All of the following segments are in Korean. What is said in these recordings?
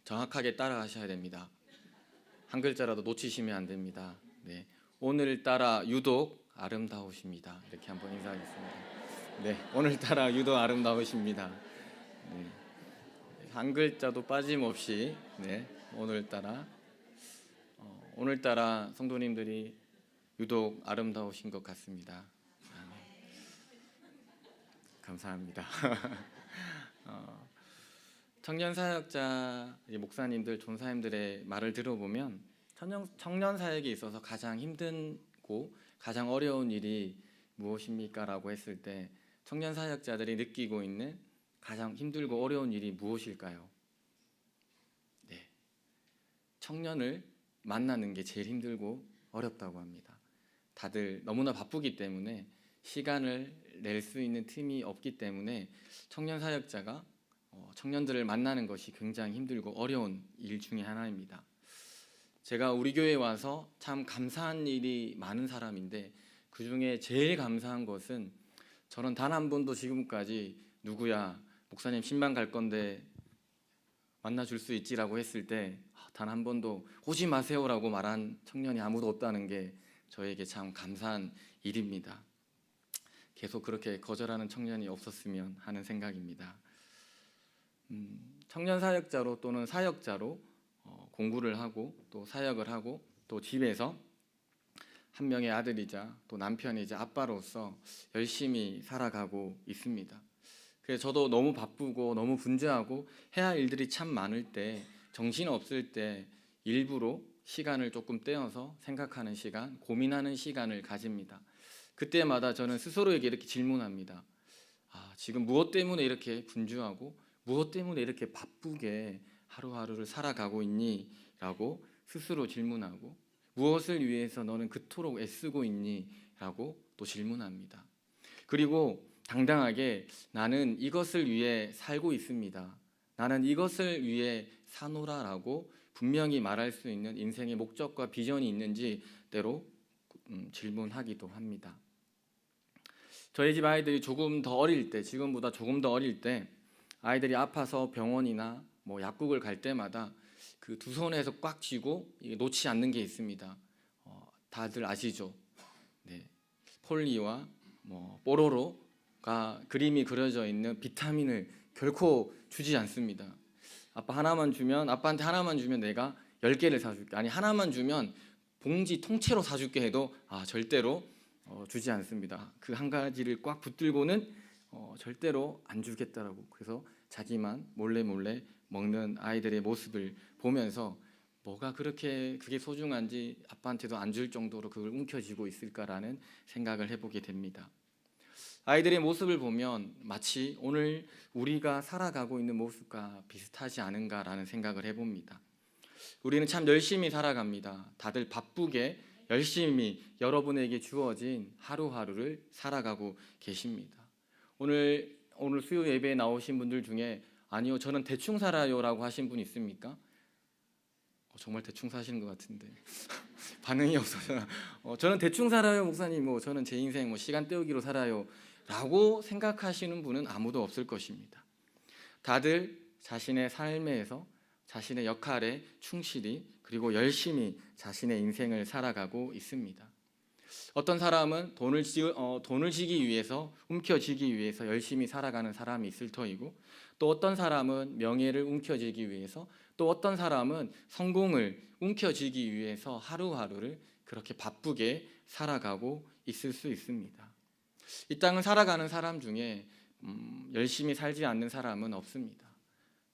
정확하게 따라하셔야 됩니다. 한 글자라도 놓치시면 안 됩니다. 네, 오늘따라 유독 아름다우십니다. 이렇게 한번 인사하겠습니다. 네, 오늘따라 유독 아름다우십니다. 네, 한 글자도 빠짐없이 네, 오늘따라 성도님들이 유독 아름다우신 것 같습니다. 감사합니다. 청년 사역자 목사님들, 전사님들의 말을 들어보면 청년 사역에 있어서 가장 힘든고 가장 어려운 일이 무엇입니까? 라고 했을 때 청년 사역자들이 느끼고 있는 가장 힘들고 어려운 일이 무엇일까요? 네, 청년을 만나는 게 제일 힘들고 어렵다고 합니다. 다들 너무나 바쁘기 때문에 시간을 낼 수 있는 틈이 없기 때문에 청년 사역자가 청년들을 만나는 것이 굉장히 힘들고 어려운 일 중에 하나입니다. 제가 우리 교회에 와서 참 감사한 일이 많은 사람인데 그 중에 제일 감사한 것은 저는 단 한 번도 지금까지 누구야 목사님 신방 갈 건데 만나줄 수 있지라고 했을 때 단 한 번도 오지 마세요라고 말한 청년이 아무도 없다는 게 저에게 참 감사한 일입니다. 계속 그렇게 거절하는 청년이 없었으면 하는 생각입니다. 청년 사역자로 또는 사역자로 공부를 하고 또 사역을 하고 또 집에서 한 명의 아들이자 또 남편이자 아빠로서 열심히 살아가고 있습니다. 그래서 저도 너무 바쁘고 너무 분주하고 해야 할 일들이 참 많을 때 정신 없을 때 일부러 시간을 조금 떼어서 생각하는 시간, 고민하는 시간을 가집니다. 그때마다 저는 스스로에게 이렇게 질문합니다. 지금 무엇 때문에 이렇게 분주하고 무엇 때문에 이렇게 바쁘게 하루하루를 살아가고 있니? 라고 스스로 질문하고 무엇을 위해서 너는 그토록 애쓰고 있니? 라고 또 질문합니다. 그리고 당당하게 나는 이것을 위해 살고 있습니다. 나는 이것을 위해 사노라라고 분명히 말할 수 있는 인생의 목적과 비전이 있는지 때로 질문하기도 합니다. 저희 집 아이들이 조금 더 어릴 때, 지금보다 조금 더 어릴 때 아이들이 아파서 병원이나 약국을 갈 때마다 그 두 손에서 꽉 쥐고 놓지 않는 게 있습니다. 다들 아시죠? 네, 폴리와 뽀로로가 그림이 그려져 있는 비타민을 결코 주지 않습니다. 아빠한테 하나만 주면 내가 10개를 사줄게. 아니 하나만 주면 봉지 통째로 사줄게 해도 절대로 주지 않습니다. 그 한 가지를 꽉 붙들고는 절대로 안 주겠다라고. 그래서 자기만 몰래 먹는 아이들의 모습을 보면서 뭐가 그렇게 그게 소중한지 아빠한테도 안 줄 정도로 그걸 움켜쥐고 있을까라는 생각을 해보게 됩니다. 아이들의 모습을 보면 마치 오늘 우리가 살아가고 있는 모습과 비슷하지 않은가라는 생각을 해봅니다. 우리는 참 열심히 살아갑니다. 다들 바쁘게 열심히 여러분에게 주어진 하루하루를 살아가고 계십니다. 오늘 수요 예배에 나오신 분들 중에 아니요 저는 대충 살아요라고 하신 분 있습니까? 정말 대충 사시는 것 같은데 반응이 없어서 저는 대충 살아요 목사님, 저는 제 인생 시간 때우기로 살아요 라고 생각하시는 분은 아무도 없을 것입니다. 다들 자신의 삶에서 자신의 역할에 충실히 그리고 열심히 자신의 인생을 살아가고 있습니다. 어떤 사람은 돈을 지기 위해서, 움켜쥐기 위해서 열심히 살아가는 사람이 있을 터이고, 또 어떤 사람은 명예를 움켜쥐기 위해서, 또 어떤 사람은 성공을 움켜쥐기 위해서 하루하루를 그렇게 바쁘게 살아가고 있을 수 있습니다. 이 땅을 살아가는 사람 중에 열심히 살지 않는 사람은 없습니다.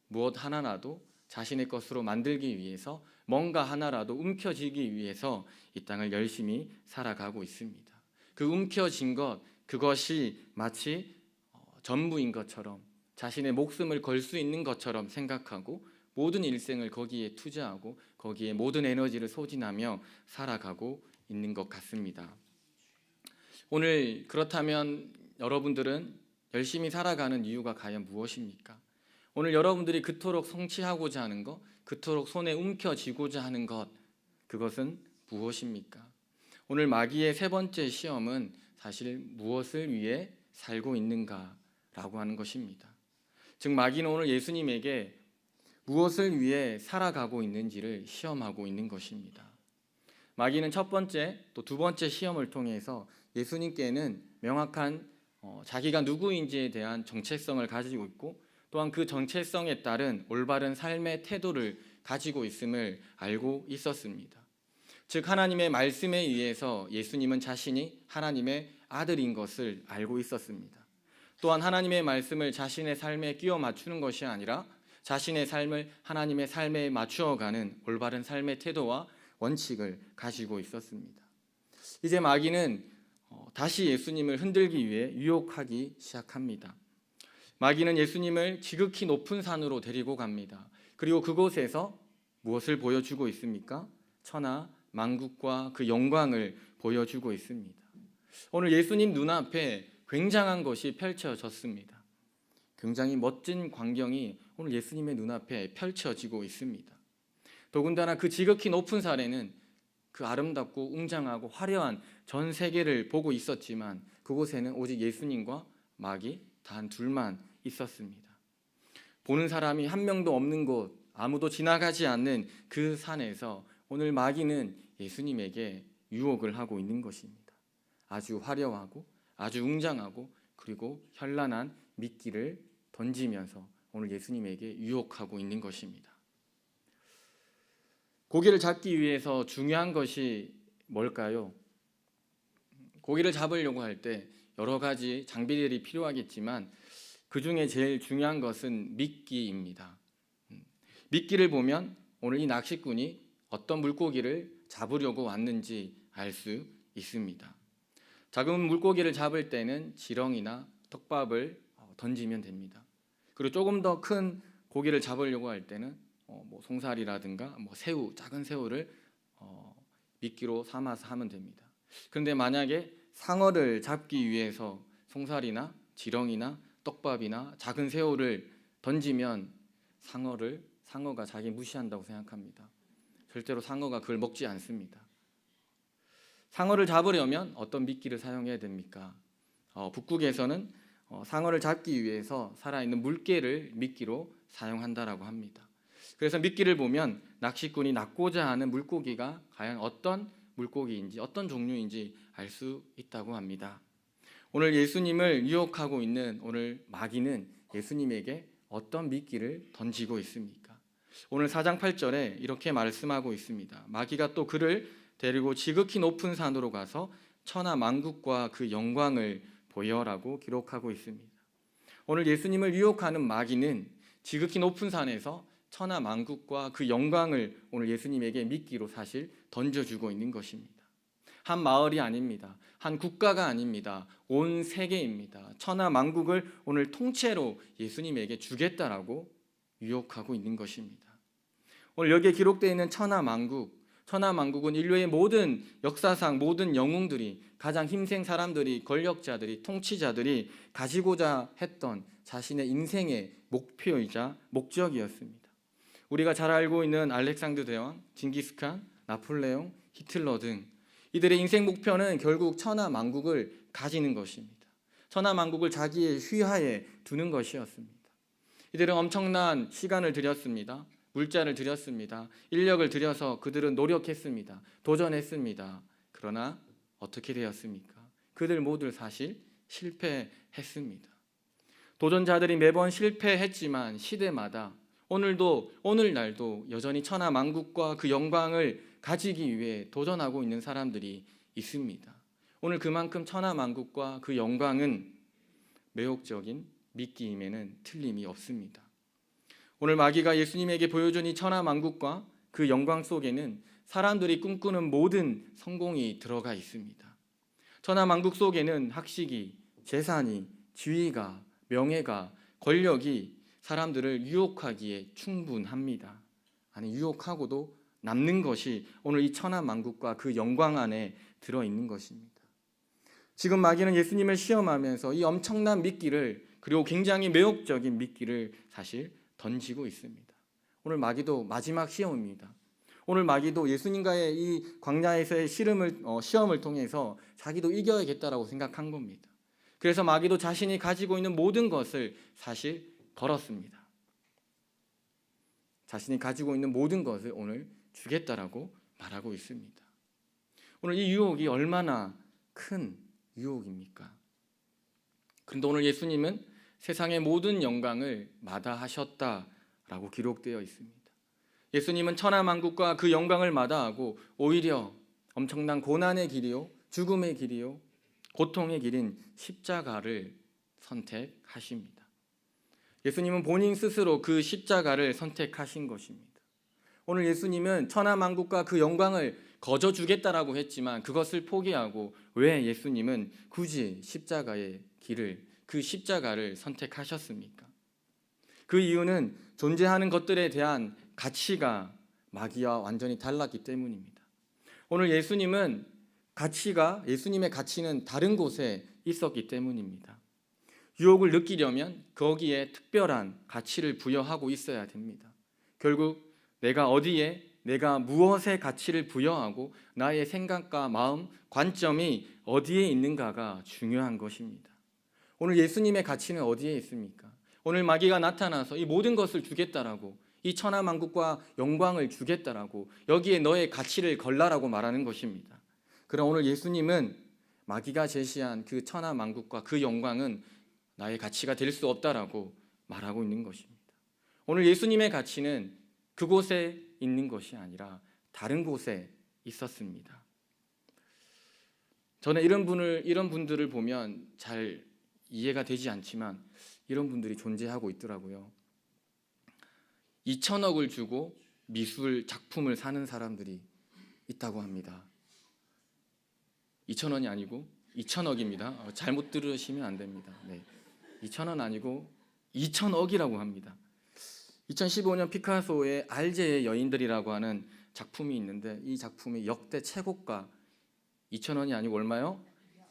무엇 하나라도 자신의 것으로 만들기 위해서, 뭔가 하나라도 움켜쥐기 위해서 이 땅을 열심히 살아가고 있습니다. 그 움켜쥔 것, 그것이 마치 전부인 것처럼, 자신의 목숨을 걸 수 있는 것처럼 생각하고 모든 일생을 거기에 투자하고 거기에 모든 에너지를 소진하며 살아가고 있는 것 같습니다. 오늘 그렇다면 여러분들은 열심히 살아가는 이유가 과연 무엇입니까? 오늘 여러분들이 그토록 성취하고자 하는 것, 그토록 손에 움켜쥐고자 하는 것, 그것은 무엇입니까? 오늘 마귀의 세 번째 시험은 사실 무엇을 위해 살고 있는가라고 하는 것입니다. 즉 마귀는 오늘 예수님에게 무엇을 위해 살아가고 있는지를 시험하고 있는 것입니다. 마귀는 첫 번째 또 두 번째 시험을 통해서 예수님께는 명확한 자기가 누구인지에 대한 정체성을 가지고 있고 또한 그 정체성에 따른 올바른 삶의 태도를 가지고 있음을 알고 있었습니다. 즉 하나님의 말씀에 의해서 예수님은 자신이 하나님의 아들인 것을 알고 있었습니다. 또한 하나님의 말씀을 자신의 삶에 끼워 맞추는 것이 아니라 자신의 삶을 하나님의 삶에 맞추어가는 올바른 삶의 태도와 원칙을 가지고 있었습니다. 이제 마귀는 다시 예수님을 흔들기 위해 유혹하기 시작합니다. 마귀는 예수님을 지극히 높은 산으로 데리고 갑니다. 그리고 그곳에서 무엇을 보여주고 있습니까? 천하 만국과 그 영광을 보여주고 있습니다. 오늘 예수님 눈앞에 굉장한 것이 펼쳐졌습니다. 굉장히 멋진 광경이 오늘 예수님의 눈앞에 펼쳐지고 있습니다. 더군다나 그 지극히 높은 산에는 그 아름답고 웅장하고 화려한 전 세계를 보고 있었지만 그곳에는 오직 예수님과 마귀 단 둘만 있었습니다. 보는 사람이 한 명도 없는 곳, 아무도 지나가지 않는 그 산에서 오늘 마귀는 예수님에게 유혹을 하고 있는 것입니다. 아주 화려하고 아주 웅장하고 그리고 현란한 미끼를 던지면서 오늘 예수님에게 유혹하고 있는 것입니다. 고기를 잡기 위해서 중요한 것이 뭘까요? 고기를 잡으려고 할 때 여러 가지 장비들이 필요하겠지만 그 중에 제일 중요한 것은 미끼입니다. 미끼를 보면 오늘 이 낚시꾼이 어떤 물고기를 잡으려고 왔는지 알 수 있습니다. 작은 물고기를 잡을 때는 지렁이나 떡밥을 던지면 됩니다. 그리고 조금 더 큰 고기를 잡으려고 할 때는 송사리라든가 새우, 작은 새우를 미끼로 삼아서 하면 됩니다. 그런데 만약에 상어를 잡기 위해서 송사리나 지렁이나 떡밥이나 작은 새우를 던지면 상어가 자기 무시한다고 생각합니다. 절대로 상어가 그걸 먹지 않습니다. 상어를 잡으려면 어떤 미끼를 사용해야 됩니까? 북극에서는 상어를 잡기 위해서 살아있는 물개를 미끼로 사용한다라고 합니다. 그래서 미끼를 보면 낚시꾼이 낚고자 하는 물고기가 과연 어떤 물고기인지 어떤 종류인지 알 수 있다고 합니다. 오늘 예수님을 유혹하고 있는 오늘 마귀는 예수님에게 어떤 미끼를 던지고 있습니까? 오늘 4장 8절에 이렇게 말씀하고 있습니다. 마귀가 또 그를 데리고 지극히 높은 산으로 가서 천하 만국과 그 영광을 보여라고 기록하고 있습니다. 오늘 예수님을 유혹하는 마귀는 지극히 높은 산에서 천하 만국과 그 영광을 오늘 예수님에게 미끼로 사실 던져주고 있는 것입니다. 한 마을이 아닙니다. 한 국가가 아닙니다. 온 세계입니다. 천하 만국을 오늘 통째로 예수님에게 주겠다라고 유혹하고 있는 것입니다. 오늘 여기에 기록되어 있는 천하 만국은 인류의 모든 역사상 모든 영웅들이 가장 힘센 사람들이 권력자들이 통치자들이 가지고자 했던 자신의 인생의 목표이자 목적이었습니다. 우리가 잘 알고 있는 알렉산더 대왕, 징기스칸, 나폴레옹, 히틀러 등 이들의 인생 목표는 결국 천하 만국을 가지는 것입니다. 천하 만국을 자기의 휘하에 두는 것이었습니다. 이들은 엄청난 시간을 들였습니다. 물자를 들였습니다. 인력을 들여서 그들은 노력했습니다. 도전했습니다. 그러나 어떻게 되었습니까? 그들 모두 사실 실패했습니다. 도전자들이 매번 실패했지만 시대마다 오늘날도 여전히 천하 만국과 그 영광을 가지기 위해 도전하고 있는 사람들이 있습니다. 오늘 그만큼 천하 만국과 그 영광은 매혹적인 미끼임에는 틀림이 없습니다. 오늘 마귀가 예수님에게 보여준 이 천하 만국과 그 영광 속에는 사람들이 꿈꾸는 모든 성공이 들어가 있습니다. 천하 만국 속에는 학식이, 재산이, 지위가, 명예가, 권력이 사람들을 유혹하기에 충분합니다. 아니 유혹하고도 남는 것이 오늘 이 천하 만국과 그 영광 안에 들어있는 것입니다. 지금 마귀는 예수님을 시험하면서 이 엄청난 미끼를 그리고 굉장히 매혹적인 미끼를 사실 던지고 있습니다. 오늘 마귀도 마지막 시험입니다. 오늘 마귀도 예수님과의 이 광야에서의 시험을 통해서 자기도 이겨야겠다라고 생각한 겁니다. 그래서 마귀도 자신이 가지고 있는 모든 것을 사실 걸었습니다. 자신이 가지고 있는 모든 것을 오늘 주겠다라고 말하고 있습니다. 오늘 이 유혹이 얼마나 큰 유혹입니까? 그런데 오늘 예수님은 세상의 모든 영광을 마다하셨다라고 기록되어 있습니다. 예수님은 천하만국과 그 영광을 마다하고 오히려 엄청난 고난의 길이요, 죽음의 길이요, 고통의 길인 십자가를 선택하십니다. 예수님은 본인 스스로 그 십자가를 선택하신 것입니다. 오늘 예수님은 천하만국과 그 영광을 거저 주겠다라고 했지만 그것을 포기하고 왜 예수님은 굳이 십자가의 길을, 그 십자가를 선택하셨습니까? 그 이유는 존재하는 것들에 대한 가치가 마귀와 완전히 달랐기 때문입니다. 오늘 예수님의 가치는 다른 곳에 있었기 때문입니다. 유혹을 느끼려면 거기에 특별한 가치를 부여하고 있어야 됩니다. 결국 내가 무엇에 가치를 부여하고 나의 생각과 마음, 관점이 어디에 있는가가 중요한 것입니다. 오늘 예수님의 가치는 어디에 있습니까? 오늘 마귀가 나타나서 이 모든 것을 주겠다라고, 이 천하만국과 영광을 주겠다라고, 여기에 너의 가치를 걸라라고 말하는 것입니다. 그러나 오늘 예수님은 마귀가 제시한 그 천하만국과 그 영광은 나의 가치가 될 수 없다라고 말하고 있는 것입니다. 오늘 예수님의 가치는 그곳에 있는 것이 아니라 다른 곳에 있었습니다. 저는 이런 분들을 보면 잘 이해가 되지 않지만 이런 분들이 존재하고 있더라고요. 2천억을 주고 미술 작품을 사는 사람들이 있다고 합니다. 2천원이 아니고 2천억입니다. 잘못 들으시면 안 됩니다. 네. 2천원 아니고 2천억이라고 합니다. 2015년 피카소의 알제의 여인들이라고 하는 작품이 있는데 이 작품이 역대 최고가 2천원이 아니고 얼마요?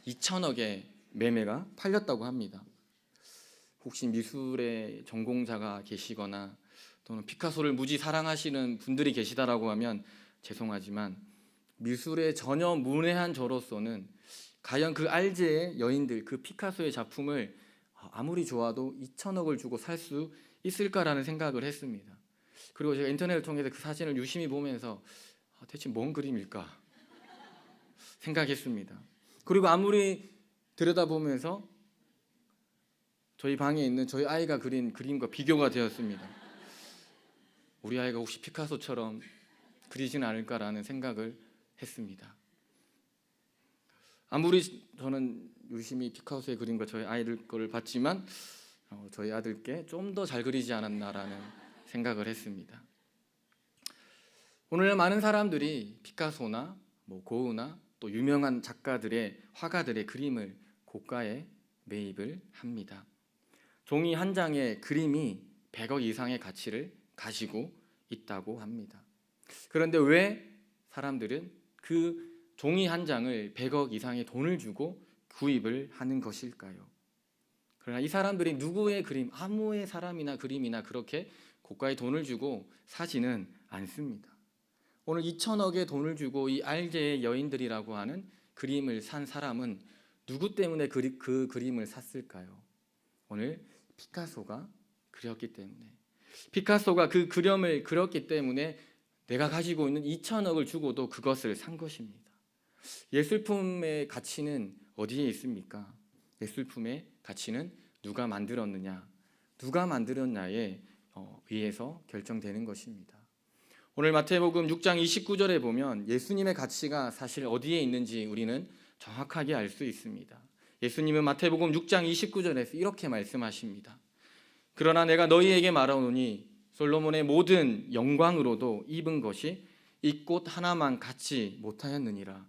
2천억에 매매가 팔렸다고 합니다. 혹시 미술의 전공자가 계시거나 또는 피카소를 무지 사랑하시는 분들이 계시다라고 하면 죄송하지만 미술에 전혀 문외한 저로서는 과연 그 알제의 여인들, 그 피카소의 작품을 아무리 좋아도 2천억을 주고 살 수 있을까라는 생각을 했습니다. 그리고 제가 인터넷을 통해서 그 사진을 유심히 보면서 대체 뭔 그림일까 생각했습니다. 그리고 아무리 들여다보면서 저희 방에 있는 저희 아이가 그린 그림과 비교가 되었습니다. 우리 아이가 혹시 피카소처럼 그리지는 않을까라는 생각을 했습니다. 아무리 저는 유심히 피카소의 그림과 저희 아이들 거를 봤지만 저희 아들께 좀 더 잘 그리지 않았나라는 생각을 했습니다. 오늘 많은 사람들이 피카소나 고흐나 또 유명한 작가들의 화가들의 그림을 고가에 매입을 합니다. 종이 한 장의 그림이 100억 이상의 가치를 가지고 있다고 합니다. 그런데 왜 사람들은 그 종이 한 장을 100억 이상의 돈을 주고 구입을 하는 것일까요? 그러나 이 사람들이 누구의 그림, 아무의 사람이나 그림이나 그렇게 고가의 돈을 주고 사지는 않습니다. 오늘 2천억의 돈을 주고 이 알제의 여인들이라고 하는 그림을 산 사람은 누구 때문에 그 그림을 샀을까요? 오늘 피카소가 그렸기 때문에, 피카소가 그 그림을 그렸기 때문에 내가 가지고 있는 2천억을 주고도 그것을 산 것입니다. 예술품의 가치는 어디에 있습니까? 예술품의 가치는 누가 만들었느냐, 누가 만들었냐에 의해서 결정되는 것입니다. 오늘 마태복음 6장 29절에 보면 예수님의 가치가 사실 어디에 있는지 우리는 정확하게 알 수 있습니다. 예수님은 마태복음 6장 29절에서 이렇게 말씀하십니다. 그러나 내가 너희에게 말하노니 솔로몬의 모든 영광으로도 입은 것이 이 꽃 하나만 갖지 못하였느니라.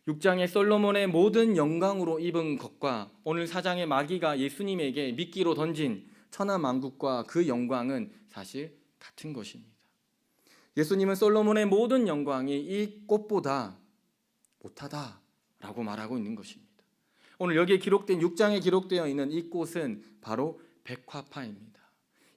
6장의 솔로몬의 모든 영광으로 입은 것과 오늘 4장의 마귀가 예수님에게 미끼로 던진 천하만국과 그 영광은 사실 같은 것입니다. 예수님은 솔로몬의 모든 영광이 이 꽃보다 못하다라고 말하고 있는 것입니다. 오늘 여기에 기록된 6장에 기록되어 있는 이 꽃은 바로 백화파입니다.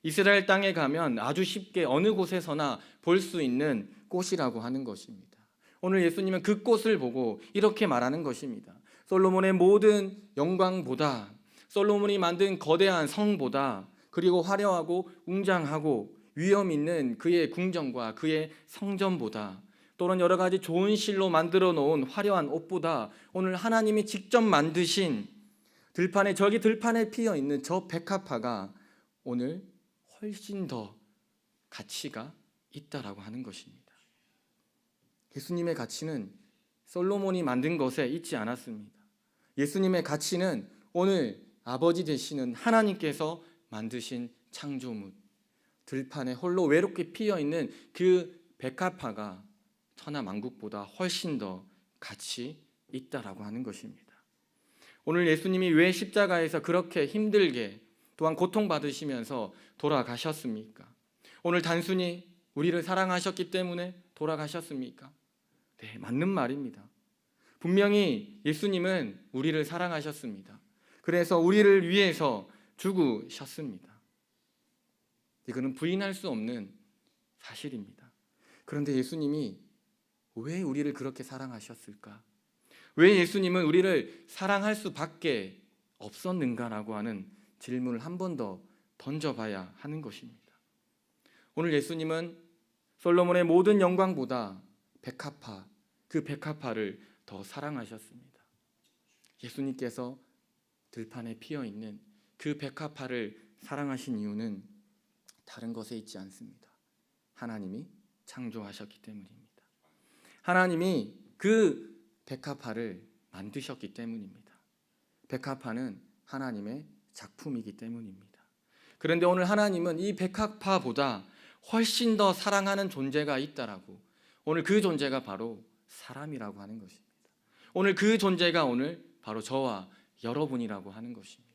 이스라엘 땅에 가면 아주 쉽게 어느 곳에서나 볼 수 있는 꽃이라고 하는 것입니다. 오늘 예수님은 그 꽃을 보고 이렇게 말하는 것입니다. 솔로몬의 모든 영광보다, 솔로몬이 만든 거대한 성보다, 그리고 화려하고 웅장하고 위험 있는 그의 궁전과 그의 성전보다, 또는 여러 가지 좋은 실로 만들어 놓은 화려한 옷보다 오늘 하나님이 직접 만드신 들판에, 저기 들판에 피어 있는 저 백합화가 오늘 훨씬 더 가치가 있다라고 하는 것입니다. 예수님의 가치는 솔로몬이 만든 것에 있지 않았습니다. 예수님의 가치는 오늘 아버지 되시는 하나님께서 만드신 창조물, 들판에 홀로 외롭게 피어 있는 그 백합화가 천하만국보다 훨씬 더 가치 있다라고 하는 것입니다. 오늘 예수님이 왜 십자가에서 그렇게 힘들게 또한 고통받으시면서 돌아가셨습니까? 오늘 단순히 우리를 사랑하셨기 때문에 돌아가셨습니까? 네, 맞는 말입니다. 분명히 예수님은 우리를 사랑하셨습니다. 그래서 우리를 위해서 죽으셨습니다. 이거는 부인할 수 없는 사실입니다. 그런데 예수님이 왜 우리를 그렇게 사랑하셨을까? 왜 예수님은 우리를 사랑할 수밖에 없었는가라고 하는 질문을 한 번 더 던져봐야 하는 것입니다. 오늘 예수님은 솔로몬의 모든 영광보다 백합화, 그 백합화를 더 사랑하셨습니다. 예수님께서 들판에 피어있는 그 백합화를 사랑하신 이유는 다른 것에 있지 않습니다. 하나님이 창조하셨기 때문입니다. 하나님이 그 백합화를 만드셨기 때문입니다. 백합화는 하나님의 작품이기 때문입니다. 그런데 오늘 하나님은 이 백합화보다 훨씬 더 사랑하는 존재가 있다라고, 오늘 그 존재가 바로 사람이라고 하는 것입니다. 오늘 그 존재가 오늘 바로 저와 여러분이라고 하는 것입니다.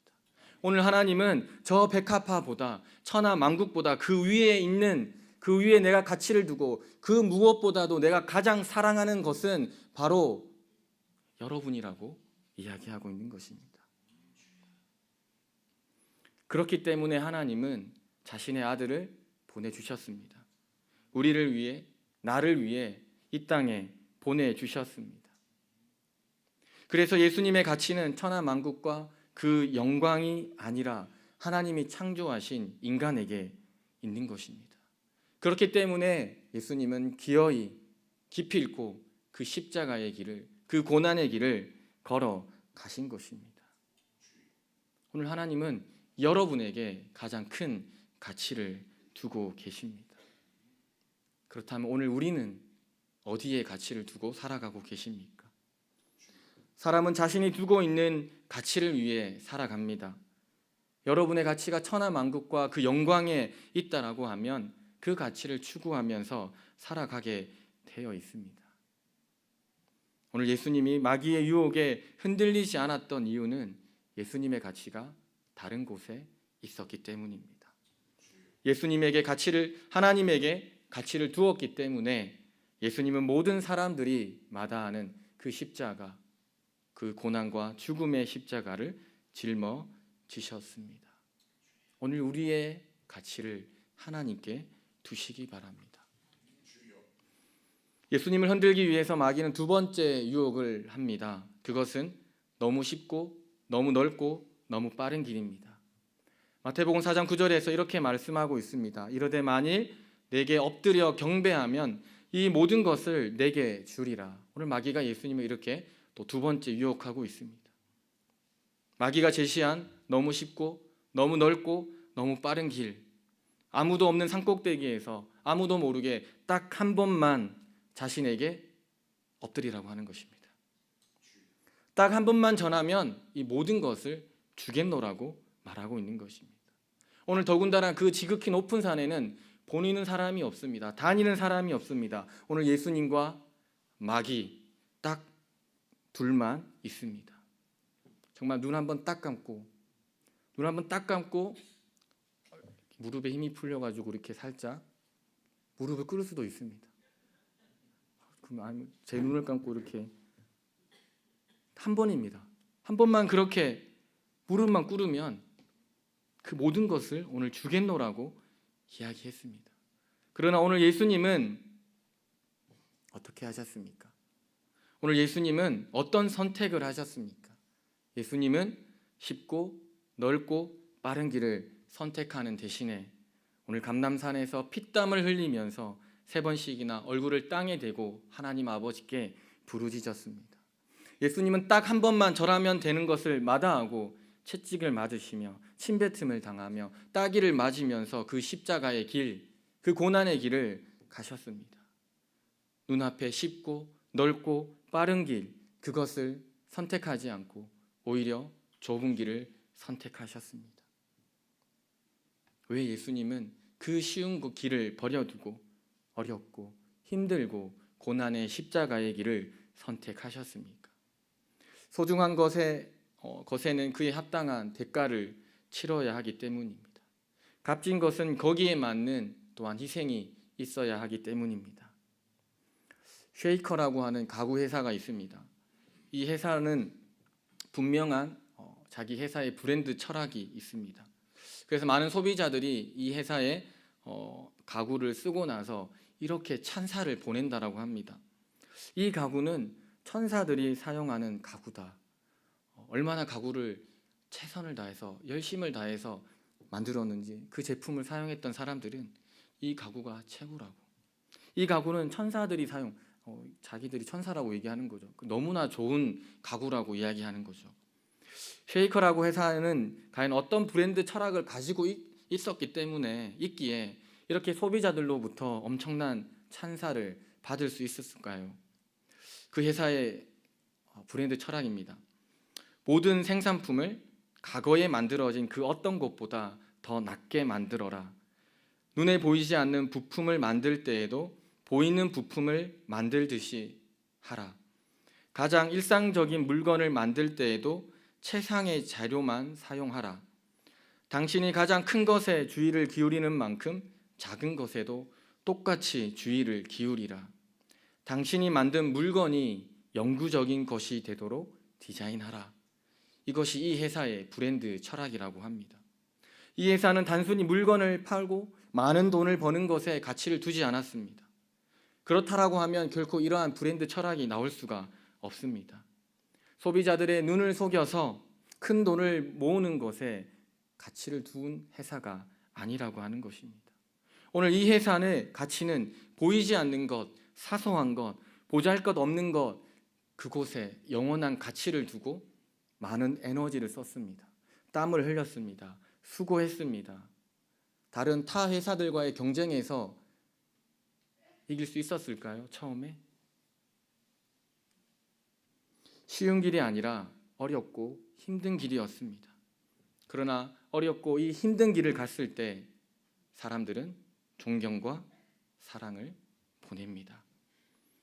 오늘 하나님은 저 백합화보다, 천하 만국보다 그 위에 있는, 그 위에 내가 가치를 두고 그 무엇보다도 내가 가장 사랑하는 것은 바로 여러분이라고 이야기하고 있는 것입니다. 그렇기 때문에 하나님은 자신의 아들을 보내주셨습니다. 우리를 위해, 나를 위해 이 땅에 보내주셨습니다. 그래서 예수님의 가치는 천하 만국과 그 영광이 아니라 하나님이 창조하신 인간에게 있는 것입니다. 그렇기 때문에 예수님은 기어이 기필코 그 십자가의 길을, 그 고난의 길을 걸어 가신 것입니다. 오늘 하나님은 여러분에게 가장 큰 가치를 두고 계십니다. 그렇다면 오늘 우리는 어디에 가치를 두고 살아가고 계십니까? 사람은 자신이 두고 있는 가치를 위해 살아갑니다. 여러분의 가치가 천하만국과 그 영광에 있다라고 하면 그 가치를 추구하면서 살아가게 되어 있습니다. 오늘 예수님이 마귀의 유혹에 흔들리지 않았던 이유는 예수님의 가치가 다른 곳에 있었기 때문입니다. 예수님에게 가치를, 하나님에게 가치를 두었기 때문에 예수님은 모든 사람들이 마다하는 그 십자가, 그 고난과 죽음의 십자가를 짊어지셨습니다. 오늘 우리의 가치를 하나님께 두시기 바랍니다. 예수님을 흔들기 위해서 마귀는 두 번째 유혹을 합니다. 그것은 너무 쉽고 너무 넓고 너무 빠른 길입니다. 마태복음 4장 9절에서 이렇게 말씀하고 있습니다. 이르되 만일 내게 엎드려 경배하면 이 모든 것을 내게 주리라. 오늘 마귀가 예수님을 이렇게 또 두 번째 유혹하고 있습니다. 마귀가 제시한 너무 쉽고 너무 넓고 너무 빠른 길, 아무도 없는 산꼭대기에서 아무도 모르게 딱 한 번만 자신에게 엎드리라고 하는 것입니다. 딱 한 번만 전하면 이 모든 것을 주겠노라고 말하고 있는 것입니다. 오늘 더군다나 그 지극히 높은 산에는 보이는 사람이 없습니다. 다니는 사람이 없습니다. 오늘 예수님과 마귀 딱 둘만 있습니다. 정말 눈 한번 딱 감고, 눈 한번 딱 감고 무릎에 힘이 풀려가지고 이렇게 살짝 무릎을 꿇을 수도 있습니다. 그럼 제 눈을 감고 이렇게 한 번입니다. 한 번만 그렇게 무릎만 꿇으면 그 모든 것을 오늘 주겠노라고 이야기했습니다. 그러나 오늘 예수님은 어떻게 하셨습니까? 오늘 예수님은 어떤 선택을 하셨습니까? 예수님은 쉽고 넓고 빠른 길을 선택하는 대신에 오늘 감람산에서 피땀을 흘리면서 3번씩이나 얼굴을 땅에 대고 하나님 아버지께 부르짖었습니다. 예수님은 딱 한 번만 절하면 되는 것을 마다하고 채찍을 맞으시며 침뱉음을 당하며 따귀를 맞으면서 그 십자가의 길, 그 고난의 길을 가셨습니다. 눈앞에 쉽고 넓고 빠른 길, 그것을 선택하지 않고 오히려 좁은 길을 선택하셨습니다. 왜 예수님은 그 쉬운 그 길을 버려두고 어렵고 힘들고 고난의 십자가의 길을 선택하셨습니까? 소중한 것에는 그에 합당한 대가를 치러야 하기 때문입니다. 값진 것은 거기에 맞는 또한 희생이 있어야 하기 때문입니다. 쉐이커라고 하는 가구 회사가 있습니다. 이 회사는 분명한 자기 회사의 브랜드 철학이 있습니다. 그래서 많은 소비자들이 이 회사의 가구를 쓰고 나서 이렇게 찬사를 보낸다라고 합니다. 이 가구는 천사들이 사용하는 가구다. 얼마나 가구를 최선을 다해서 열심을 다해서 만들었는지 그 제품을 사용했던 사람들은 이 가구가 최고라고. 이 가구는 천사들이 자기들이 천사라고 얘기하는 거죠. 너무나 좋은 가구라고 이야기하는 거죠. 쉐이커라고 회사는 과연 어떤 브랜드 철학을 가지고 있기에 이렇게 소비자들로부터 엄청난 찬사를 받을 수 있었을까요? 그 회사의 브랜드 철학입니다. 모든 생산품을 과거에 만들어진 그 어떤 것보다 더 낫게 만들어라. 눈에 보이지 않는 부품을 만들 때에도 보이는 부품을 만들듯이 하라. 가장 일상적인 물건을 만들 때에도 최상의 재료만 사용하라. 당신이 가장 큰 것에 주의를 기울이는 만큼 작은 것에도 똑같이 주의를 기울이라. 당신이 만든 물건이 영구적인 것이 되도록 디자인하라. 이것이 이 회사의 브랜드 철학이라고 합니다. 이 회사는 단순히 물건을 팔고 많은 돈을 버는 것에 가치를 두지 않았습니다. 그렇다라고 하면 결코 이러한 브랜드 철학이 나올 수가 없습니다. 소비자들의 눈을 속여서 큰 돈을 모으는 것에 가치를 둔 회사가 아니라고 하는 것입니다. 오늘 이 회사의 가치는 보이지 않는 것, 사소한 것, 보잘것없는 것, 그곳에 영원한 가치를 두고 많은 에너지를 썼습니다. 땀을 흘렸습니다. 수고했습니다. 다른 타 회사들과의 경쟁에서 이길 수 있었을까요? 처음에? 쉬운 길이 아니라 어렵고 힘든 길이었습니다. 그러나 어렵고 이 힘든 길을 갔을 때 사람들은 존경과 사랑을 보냅니다.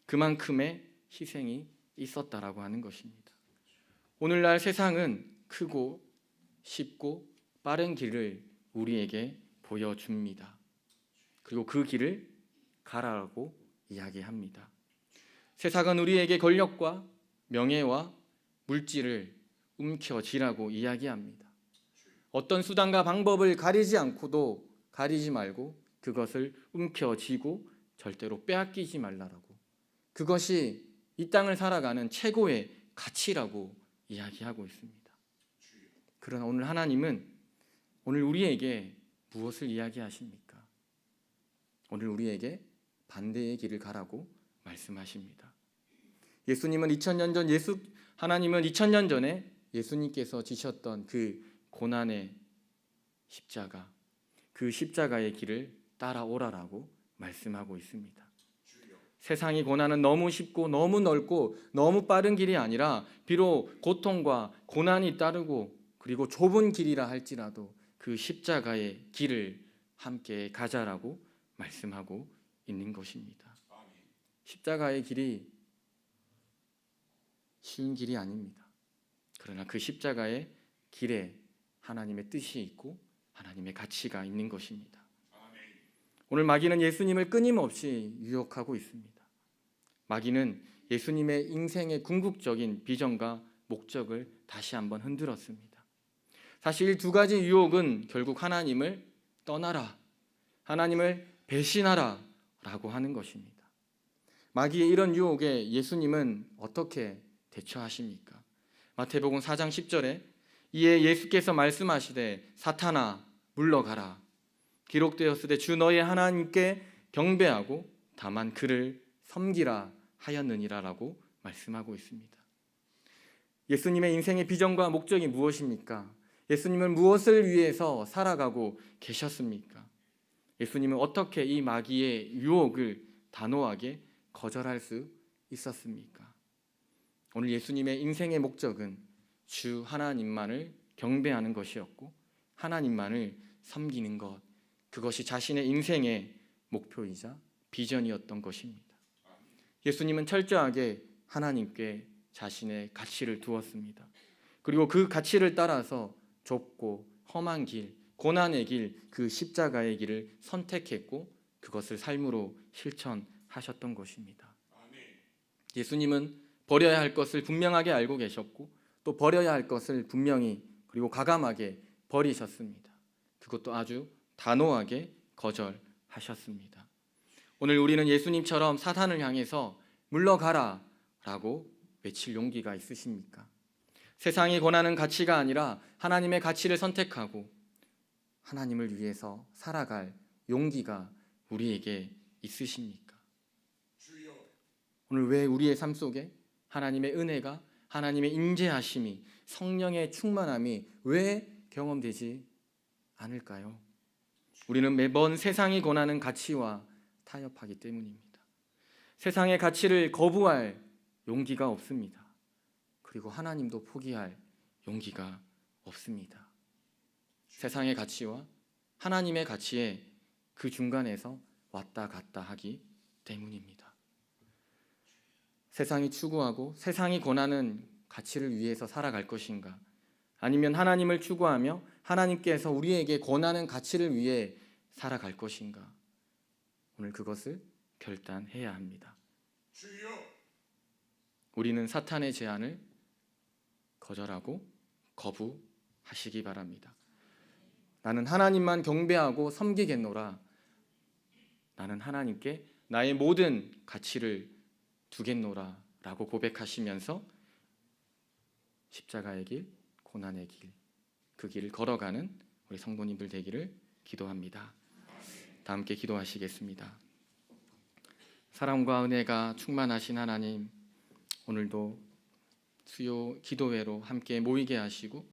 그만큼의 희생이 있었다라고 하는 것입니다. 오늘날 세상은 크고 쉽고 빠른 길을 우리에게 보여줍니다. 그리고 그 길을 가라라고 이야기합니다. 세상은 우리에게 권력과 명예와 물질을 움켜쥐라고 이야기합니다. 어떤 수단과 방법을 가리지 말고 그것을 움켜쥐고 절대로 빼앗기지 말라라고. 그것이 이 땅을 살아가는 최고의 가치라고 이야기하고 있습니다. 그러나 오늘 하나님은 오늘 우리에게 무엇을 이야기하십니까? 오늘 우리에게 반대의 길을 가라고 말씀하십니다. 하나님은 2000년 전에 예수님께서 지셨던 그 고난의 십자가, 그 십자가의 길을 따라오라라고 말씀하고 있습니다. 세상의 고난은 너무 쉽고 너무 넓고 너무 빠른 길이 아니라 비록 고통과 고난이 따르고 그리고 좁은 길이라 할지라도 그 십자가의 길을 함께 가자라고 말씀하고 있는 것입니다. 십자가의 길이 쉬운 길이 아닙니다. 그러나 그 십자가의 길에 하나님의 뜻이 있고 하나님의 가치가 있는 것입니다. 오늘 마귀는 예수님을 끊임없이 유혹하고 있습니다. 마귀는 예수님의 인생의 궁극적인 비전과 목적을 다시 한번 흔들었습니다. 사실 이 두 가지 유혹은 결국 하나님을 떠나라, 하나님을 배신하라 라고 하는 것입니다. 마귀의 이런 유혹에 예수님은 어떻게 대처하십니까? 마태복음 4장 10절에 이에 예수께서 말씀하시되 사탄아 물러가라. 기록되었으되 주 너의 하나님께 경배하고 다만 그를 섬기라 하였느니라라고 말씀하고 있습니다. 예수님의 인생의 비전과 목적이 무엇입니까? 예수님은 무엇을 위해서 살아가고 계셨습니까? 예수님은 어떻게 이 마귀의 유혹을 단호하게 거절할 수 있었습니까? 오늘 예수님의 인생의 목적은 주 하나님만을 경배하는 것이었고 하나님만을 섬기는 것, 그것이 자신의 인생의 목표이자 비전이었던 것입니다. 예수님은 철저하게 하나님께 자신의 가치를 두었습니다. 그리고 그 가치를 따라서 좁고 험한 길, 고난의 길, 그 십자가의 길을 선택했고 그것을 삶으로 실천하셨던 것입니다. 예수님은 버려야 할 것을 분명하게 알고 계셨고 또 버려야 할 것을 분명히 그리고 과감하게 버리셨습니다. 그것도 아주 단호하게 거절하셨습니다. 오늘 우리는 예수님처럼 사탄을 향해서 물러가라 라고 외칠 용기가 있으십니까? 세상이 권하는 가치가 아니라 하나님의 가치를 선택하고 하나님을 위해서 살아갈 용기가 우리에게 있으십니까? 오늘 왜 우리의 삶 속에 하나님의 은혜가, 하나님의 인재하심이, 성령의 충만함이 왜 경험되지 않을까요? 우리는 매번 세상이 권하는 가치와 타협하기 때문입니다. 세상의 가치를 거부할 용기가 없습니다. 그리고 하나님도 포기할 용기가 없습니다. 세상의 가치와 하나님의 가치에 그 중간에서 왔다 갔다 하기 때문입니다. 세상이 추구하고 세상이 권하는 가치를 위해서 살아갈 것인가? 아니면 하나님을 추구하며 하나님께서 우리에게 권하는 가치를 위해 살아갈 것인가? 오늘 그것을 결단해야 합니다. 우리는 사탄의 제안을 거절하고 거부하시기 바랍니다. 나는 하나님만 경배하고 섬기겠노라. 나는 하나님께 나의 모든 가치를 두겠노라 라고 고백하시면서 십자가의 길, 고난의 길, 그 길을 걸어가는 우리 성도님들 되기를 기도합니다. 다 함께 기도하시겠습니다. 사랑과 은혜가 충만하신 하나님, 오늘도 수요 기도회로 함께 모이게 하시고